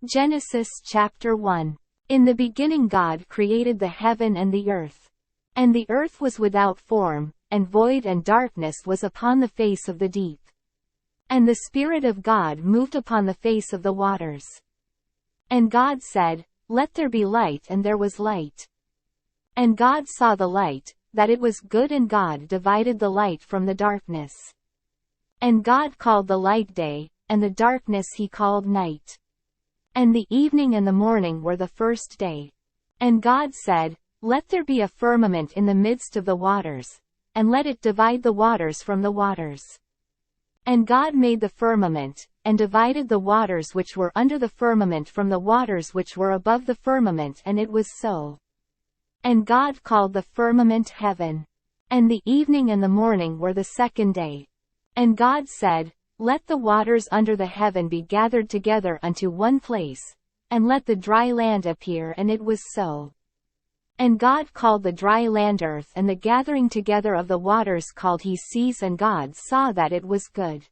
Genesis chapter 1. In the beginning God created the heaven and the earth. And the earth was without form, and void, and darkness was upon the face of the deep. And the Spirit of God moved upon the face of the waters. And God said, "Let there be light," and there was light. And God saw the light, that it was good, and God divided the light from the darkness. And God called the light day, and the darkness he called night. And the evening and the morning were the first day. And God said, "Let there be a firmament in the midst of the waters, and let it divide the waters from the waters." And God made the firmament, and divided the waters which were under the firmament from the waters which were above the firmament, and it was so. And God called the firmament heaven. And the evening and the morning were the second day. And God said, "Let the waters under the heaven be gathered together unto one place, and let the dry land appear," and it was so. And God called the dry land earth, and the gathering together of the waters called he seas, and God saw that it was good.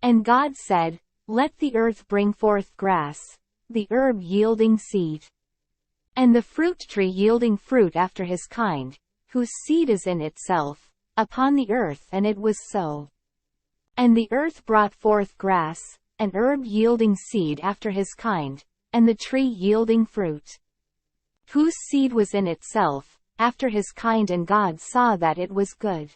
And God said, "Let the earth bring forth grass, the herb yielding seed, and the fruit tree yielding fruit after his kind, whose seed is in itself, upon the earth," and it was so. And the earth brought forth grass, and herb yielding seed after his kind, and the tree yielding fruit, whose seed was in itself, after his kind, and God saw that it was good.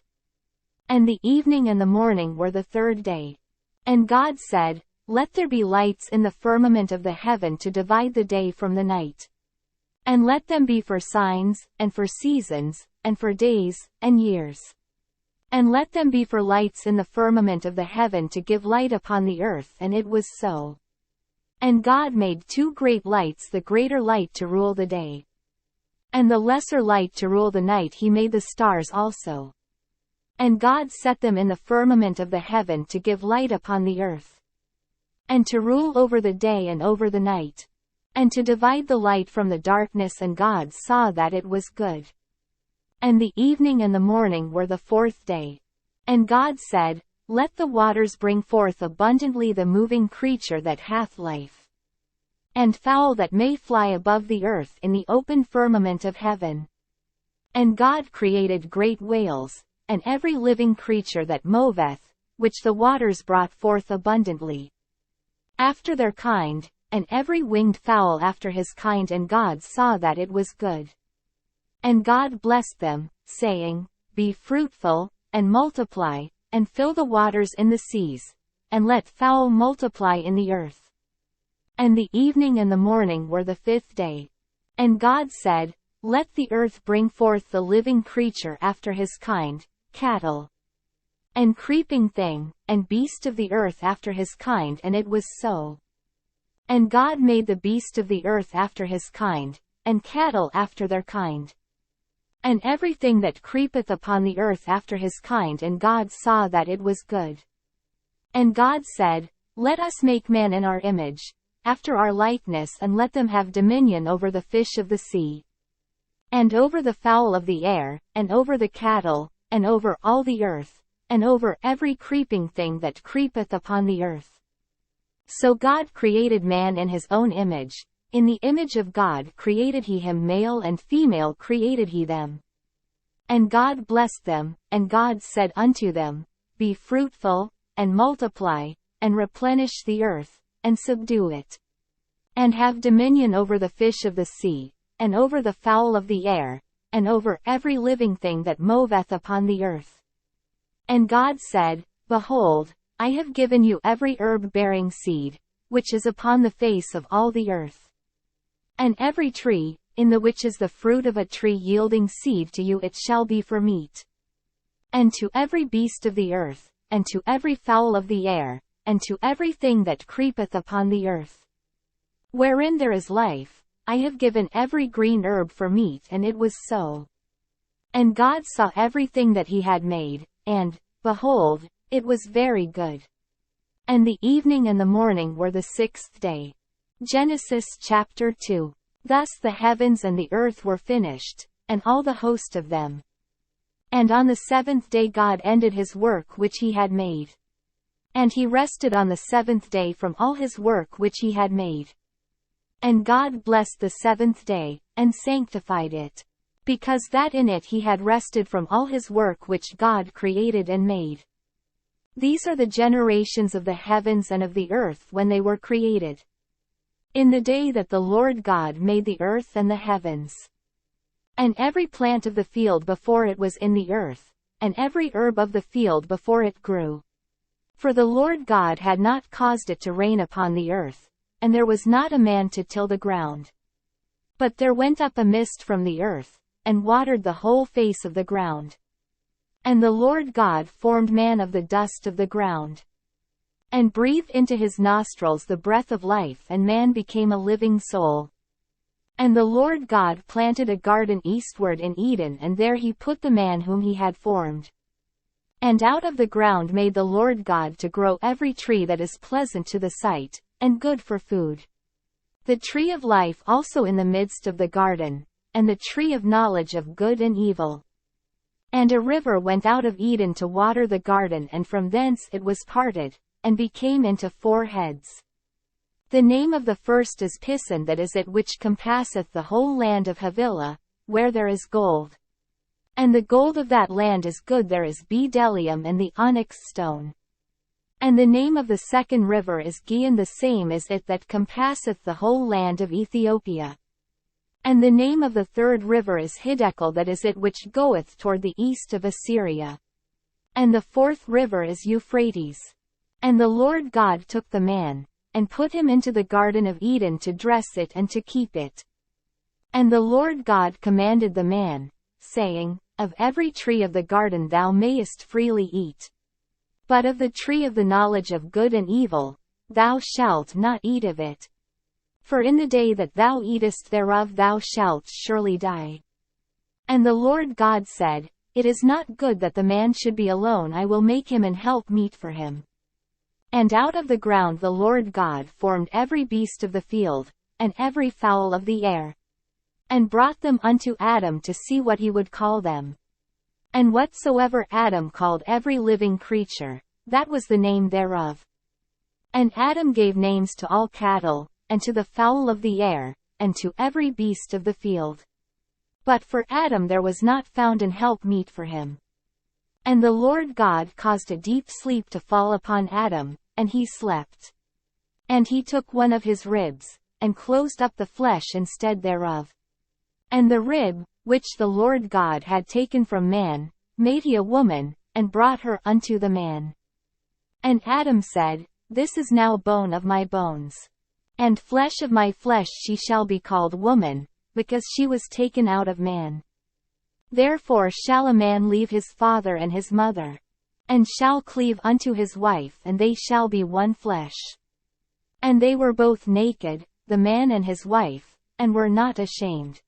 And the evening and the morning were the third day. And God said, "Let there be lights in the firmament of the heaven to divide the day from the night. And let them be for signs, and for seasons, and for days, and years. And let them be for lights in the firmament of the heaven to give light upon the earth," and it was so. And God made two great lights, the greater light to rule the day, and the lesser light to rule the night. He made the stars also. And God set them in the firmament of the heaven to give light upon the earth, and to rule over the day and over the night, and to divide the light from the darkness. And God saw that it was good. And the evening and the morning were the fourth day. And God said, "Let the waters bring forth abundantly the moving creature that hath life, and fowl that may fly above the earth in the open firmament of heaven." And God created great whales, and every living creature that moveth, which the waters brought forth abundantly, after their kind, and every winged fowl after his kind. And God saw that it was good. And God blessed them, saying, "Be fruitful, and multiply, and fill the waters in the seas, and let fowl multiply in the earth." And the evening and the morning were the fifth day. And God said, "Let the earth bring forth the living creature after his kind, cattle, and creeping thing, and beast of the earth after his kind," and it was so. And God made the beast of the earth after his kind, and cattle after their kind, and everything that creepeth upon the earth after his kind. And God saw that it was good. And God said, "Let us make man in our image, after our likeness, and let them have dominion over the fish of the sea, and over the fowl of the air, and over the cattle, and over all the earth, and over every creeping thing that creepeth upon the earth." So God created man in his own image. In the image of God created he him, male and female created he them. And God blessed them, and God said unto them, "Be fruitful, and multiply, and replenish the earth, and subdue it, and have dominion over the fish of the sea, and over the fowl of the air, and over every living thing that moveth upon the earth." And God said, "Behold, I have given you every herb bearing seed, which is upon the face of all the earth, and every tree, in the which is the fruit of a tree yielding seed, to you it shall be for meat, and to every beast of the earth, and to every fowl of the air, and to every thing that creepeth upon the earth, wherein there is life, I have given every green herb for meat," and it was so. And God saw everything that he had made, and, behold, it was very good. And the evening and the morning were the sixth day. Genesis chapter 2. Thus the heavens and the earth were finished, and all the host of them. And on the seventh day God ended his work which he had made. And he rested on the seventh day from all his work which he had made. And God blessed the seventh day, and sanctified it, because that in it he had rested from all his work which God created and made. These are the generations of the heavens and of the earth when they were created, in the day that the Lord God made the earth and the heavens, and every plant of the field before it was in the earth, and every herb of the field before it grew. For the Lord God had not caused it to rain upon the earth, and there was not a man to till the ground. But there went up a mist from the earth, and watered the whole face of the ground. And the Lord God formed man of the dust of the ground, and breathed into his nostrils the breath of life, and man became a living soul. And the Lord God planted a garden eastward in Eden, and there he put the man whom he had formed. And out of the ground made the Lord God to grow every tree that is pleasant to the sight, and good for food. The tree of life also in the midst of the garden, and the tree of knowledge of good and evil. And a river went out of Eden to water the garden, and from thence it was parted, and became into 4 heads. The name of the first is Pison, that is it which compasseth the whole land of Havilah, where there is gold. And the gold of that land is good, there is bdellium and the onyx stone. And the name of the second river is Gihon, the same is it that compasseth the whole land of Ethiopia. And the name of the third river is Hiddekel, that is it which goeth toward the east of Assyria. And the fourth river is Euphrates. And the Lord God took the man, and put him into the garden of Eden to dress it and to keep it. And the Lord God commanded the man, saying, Of every tree of the garden thou mayest freely eat, but of the tree of the knowledge of good and evil, thou shalt not eat of it. For in the day that thou eatest thereof thou shalt surely die. And the Lord God said, It is not good that the man should be alone, I will make him an help meet for him. And out of the ground the Lord God formed every beast of the field, and every fowl of the air, and brought them unto Adam to see what he would call them. And whatsoever Adam called every living creature, that was the name thereof. And Adam gave names to all cattle, and to the fowl of the air, and to every beast of the field. But for Adam there was not found an help meet for him. And the Lord God caused a deep sleep to fall upon Adam, and he slept. And he took one of his ribs, and closed up the flesh instead thereof. And the rib, which the Lord God had taken from man, made he a woman, and brought her unto the man. And Adam said, This is now bone of my bones, and flesh of my flesh, she shall be called woman, because she was taken out of man. Therefore shall a man leave his father and his mother, and shall cleave unto his wife, and they shall be one flesh. And they were both naked, the man and his wife, and were not ashamed.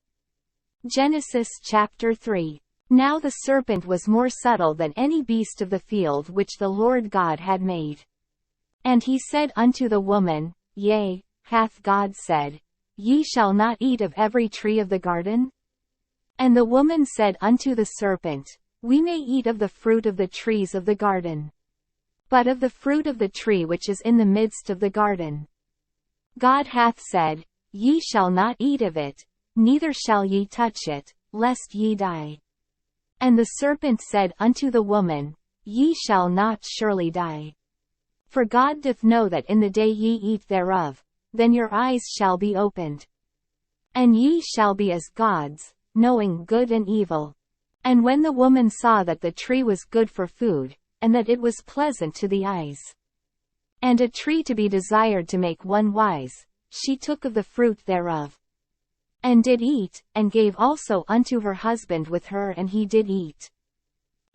Genesis chapter 3. Now the serpent was more subtle than any beast of the field which the Lord God had made. And he said unto the woman, Yea, hath God said, Ye shall not eat of every tree of the garden? And the woman said unto the serpent, We may eat of the fruit of the trees of the garden, but of the fruit of the tree which is in the midst of the garden, God hath said, Ye shall not eat of it, neither shall ye touch it, lest ye die. And the serpent said unto the woman, Ye shall not surely die. For God doth know that in the day ye eat thereof, then your eyes shall be opened, and ye shall be as gods, knowing good and evil. And when the woman saw that the tree was good for food, and that it was pleasant to the eyes, and a tree to be desired to make one wise, she took of the fruit thereof, and did eat, and gave also unto her husband with her, and he did eat.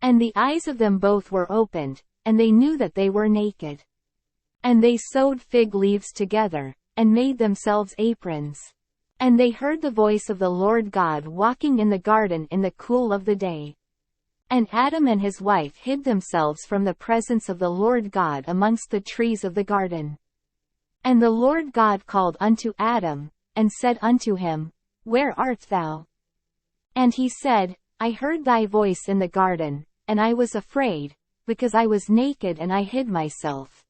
And the eyes of them both were opened, and they knew that they were naked. And they sewed fig leaves together, and made themselves aprons. And they heard the voice of the Lord God walking in the garden in the cool of the day. And Adam and his wife hid themselves from the presence of the Lord God amongst the trees of the garden. And the Lord God called unto Adam, and said unto him, Where art thou? And he said, I heard thy voice in the garden, and I was afraid, because I was naked and I hid myself.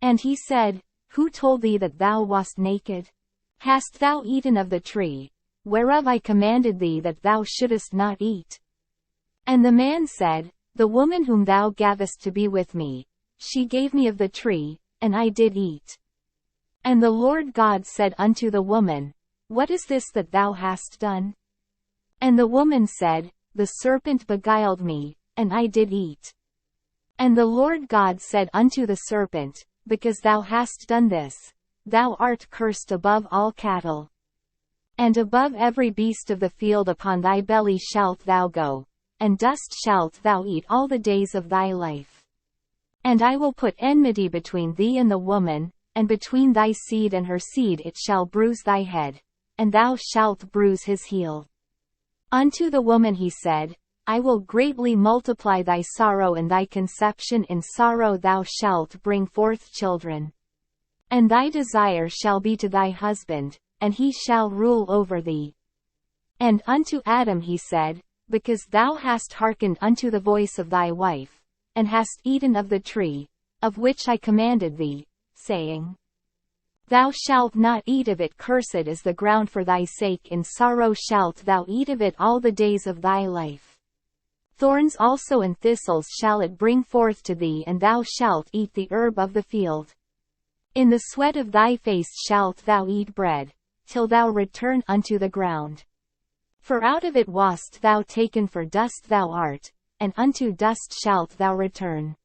And he said, Who told thee that thou wast naked? Hast thou eaten of the tree, whereof I commanded thee that thou shouldest not eat? And the man said, The woman whom thou gavest to be with me, she gave me of the tree, and I did eat. And the Lord God said unto the woman, What is this that thou hast done? And the woman said, The serpent beguiled me, and I did eat. And the Lord God said unto the serpent, Because thou hast done this, thou art cursed above all cattle. And above every beast of the field upon thy belly shalt thou go, and dust shalt thou eat all the days of thy life. And I will put enmity between thee and the woman, and between thy seed and her seed it shall bruise thy head, and thou shalt bruise his heel. Unto the woman he said, I will greatly multiply thy sorrow and thy conception in sorrow thou shalt bring forth children. And thy desire shall be to thy husband, and he shall rule over thee. And unto Adam he said, Because thou hast hearkened unto the voice of thy wife, and hast eaten of the tree, of which I commanded thee, saying, Thou shalt not eat of it, cursed is the ground for thy sake, in sorrow shalt thou eat of it all the days of thy life. Thorns also and thistles shall it bring forth to thee, and thou shalt eat the herb of the field. In the sweat of thy face shalt thou eat bread, till thou return unto the ground. For out of it wast thou taken, for dust thou art, and unto dust shalt thou return.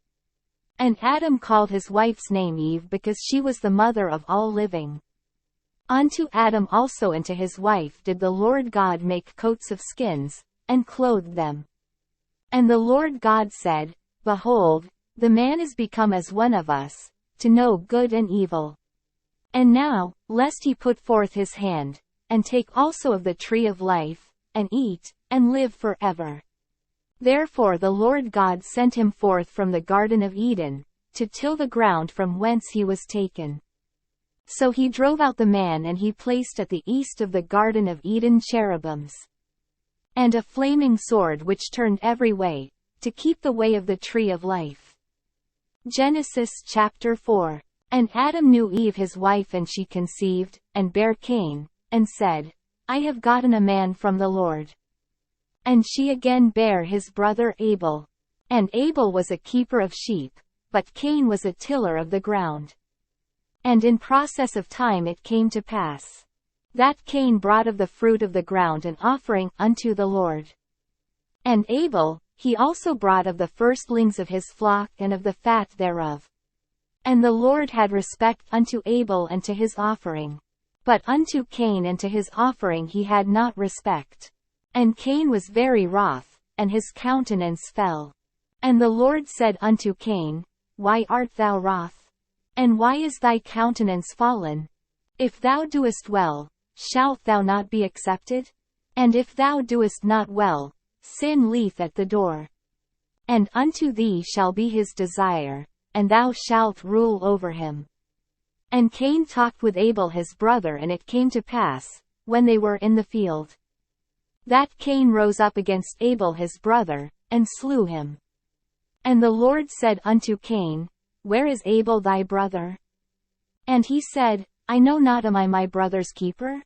And Adam called his wife's name Eve, because she was the mother of all living. Unto Adam also and to his wife did the Lord God make coats of skins, and clothed them. And the Lord God said, Behold, the man is become as one of us, to know good and evil. And now, lest he put forth his hand, and take also of the tree of life, and eat, and live forever. Therefore the Lord God sent him forth from the Garden of Eden, to till the ground from whence he was taken. So he drove out the man, and he placed at the east of the Garden of Eden cherubims, and a flaming sword which turned every way, to keep the way of the tree of life. Genesis chapter 4. And Adam knew Eve his wife, and she conceived, and bare Cain, and said, I have gotten a man from the Lord. And she again bare his brother Abel. And Abel was a keeper of sheep, but Cain was a tiller of the ground. And in process of time it came to pass, that Cain brought of the fruit of the ground an offering unto the Lord. And Abel, he also brought of the firstlings of his flock and of the fat thereof. And the Lord had respect unto Abel and to his offering. But unto Cain and to his offering he had not respect. And Cain was very wroth, and his countenance fell. And the Lord said unto Cain, Why art thou wroth? And why is thy countenance fallen? If thou doest well, shalt thou not be accepted? And if thou doest not well, sin lieth at the door. And unto thee shall be his desire, and thou shalt rule over him. And Cain talked with Abel his brother, and it came to pass, when they were in the field, that Cain rose up against Abel his brother, and slew him. And the Lord said unto Cain, Where is Abel thy brother? And he said, I know not, am I my brother's keeper?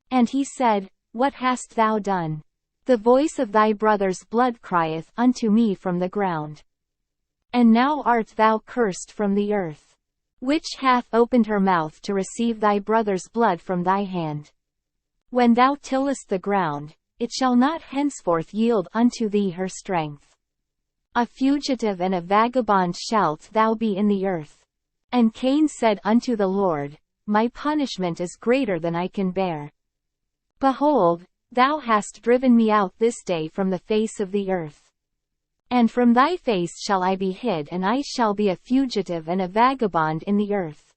And he said, What hast thou done? The voice of thy brother's blood crieth unto me from the ground. And now art thou cursed from the earth, which hath opened her mouth to receive thy brother's blood from thy hand. When thou tillest the ground, it shall not henceforth yield unto thee her strength. A fugitive and a vagabond shalt thou be in the earth. And Cain said unto the Lord, My punishment is greater than I can bear. Behold, thou hast driven me out this day from the face of the earth. And from thy face shall I be hid, and I shall be a fugitive and a vagabond in the earth.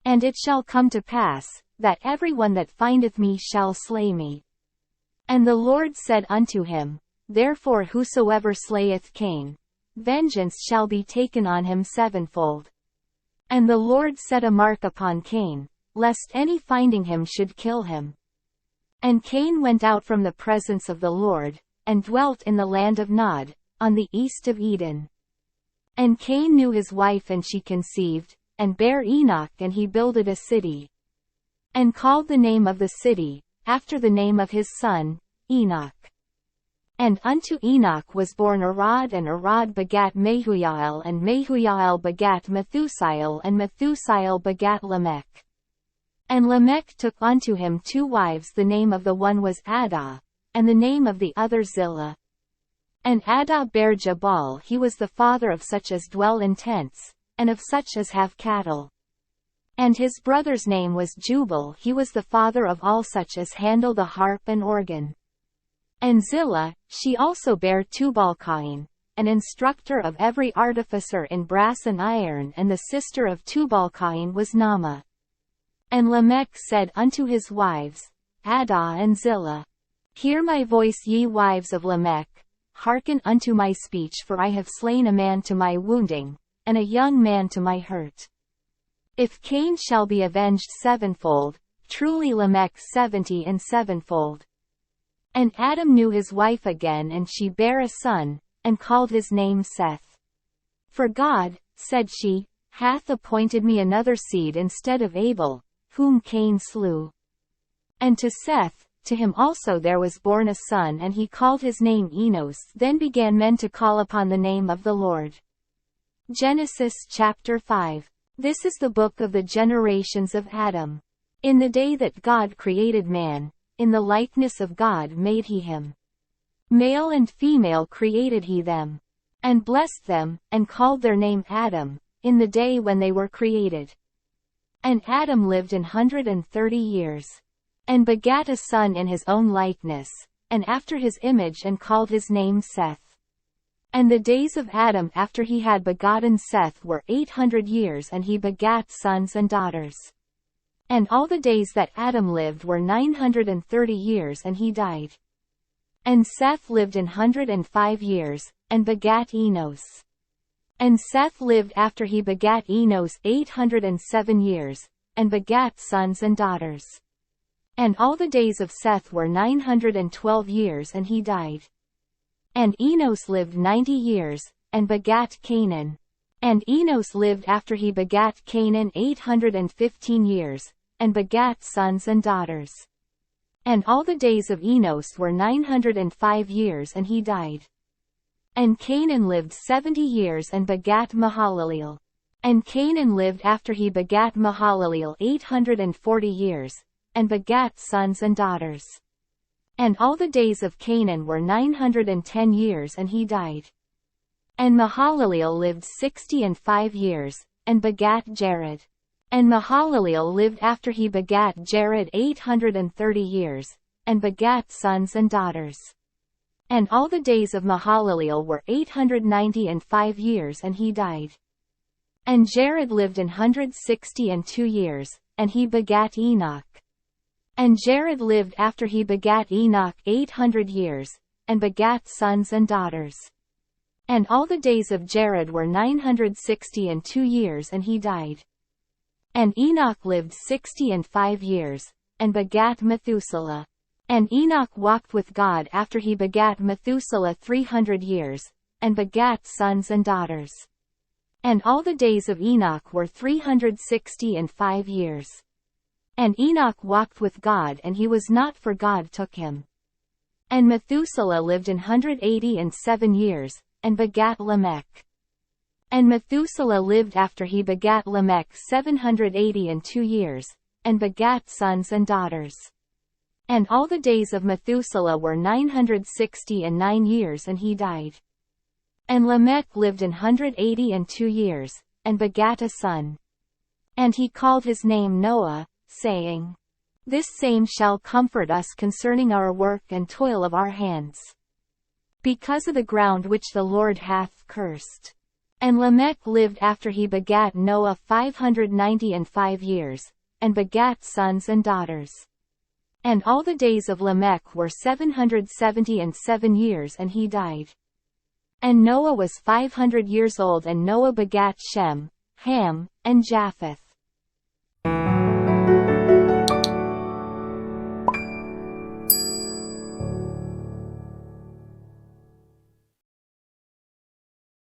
And it shall come to pass, that every one that findeth me shall slay me. And the Lord said unto him, Therefore whosoever slayeth Cain, vengeance shall be taken on him sevenfold. And the Lord set a mark upon Cain, lest any finding him should kill him. And Cain went out from the presence of the Lord, and dwelt in the land of Nod, on the east of Eden. And Cain knew his wife, and she conceived, and bare Enoch, and he builded a city. and called the name of the city, after the name of his son, Enoch. And unto Enoch was born Arad, and Arad begat Mehujael, and Mehujael begat Methusael, and Methusael begat Lamech. And Lamech took unto him 2 wives, the name of the one was Adah, and the name of the other Zillah. And Adah bare Jabal, he was the father of such as dwell in tents, and of such as have cattle. And his brother's name was Jubal, he was the father of all such as handle the harp and organ. And Zillah, she also bare Tubal-Cain, an instructor of every artificer in brass and iron, and the sister of Tubal-Cain was Naamah. And Lamech said unto his wives, Adah and Zillah, Hear my voice, ye wives of Lamech, hearken unto my speech, for I have slain a man to my wounding, and a young man to my hurt. If Cain shall be avenged 7-fold, truly Lamech 70 and 7-fold. And Adam knew his wife again, and she bare a son, and called his name Seth. For God, said she, hath appointed me another seed instead of Abel, whom Cain slew. And to Seth, to him also there was born a son, and he called his name Enos. Then began men to call upon the name of the Lord. Genesis chapter 5. This is the book of the generations of Adam. In the day that God created man, in the likeness of God made he him. Male and female created he them. And blessed them, and called their name Adam, in the day when they were created. And Adam lived 130 years. And begat a son in his own likeness, and after his image, and called his name Seth. And the days of Adam after he had begotten Seth were 800 years, and he begat sons and daughters. And all the days that Adam lived were 930 years, and he died. And Seth lived 105 years, and begat Enos. And Seth lived after he begat Enos 807 years, and begat sons and daughters. And all the days of Seth were 912 years, and he died. And Enos lived 90 years, and begat Canaan. And Enos lived after he begat Canaan 815 years, and begat sons and daughters. And all the days of Enos were 905 years, and he died. And Canaan lived 70 years, and begat Mahalaleel. And Canaan lived after he begat Mahalaleel 840 years, and begat sons and daughters. And all the days of Canaan were 910 years, and he died. And Mahalaleel lived 65 years, and begat Jared. And Mahalaleel lived after he begat Jared 830 years, and begat sons and daughters. And all the days of Mahalaleel were 895 years, and he died. And Jared lived 162 years, and he begat Enoch. And Jared lived after he begat Enoch 800 years, and begat sons and daughters. And all the days of Jared were 962 years, and he died. And Enoch lived 65 years, and begat Methuselah. And Enoch walked with God after he begat Methuselah 300 years, and begat sons and daughters. And all the days of Enoch were 365 years. And Enoch walked with God, and he was not, for God took him. And Methuselah lived 187 years, and begat Lamech. And Methuselah lived after he begat Lamech 782 years, and begat sons and daughters. And all the days of Methuselah were 969 years, and he died. And Lamech lived 182 years, and begat a son. And he called his name Noah, saying, This same shall comfort us concerning our work and toil of our hands, because of the ground which the Lord hath cursed. And Lamech lived after he begat Noah 595 years, and begat sons and daughters. And all the days of Lamech were 777 years, and he died. And Noah was 500 years old, and Noah begat Shem, Ham, and Japheth.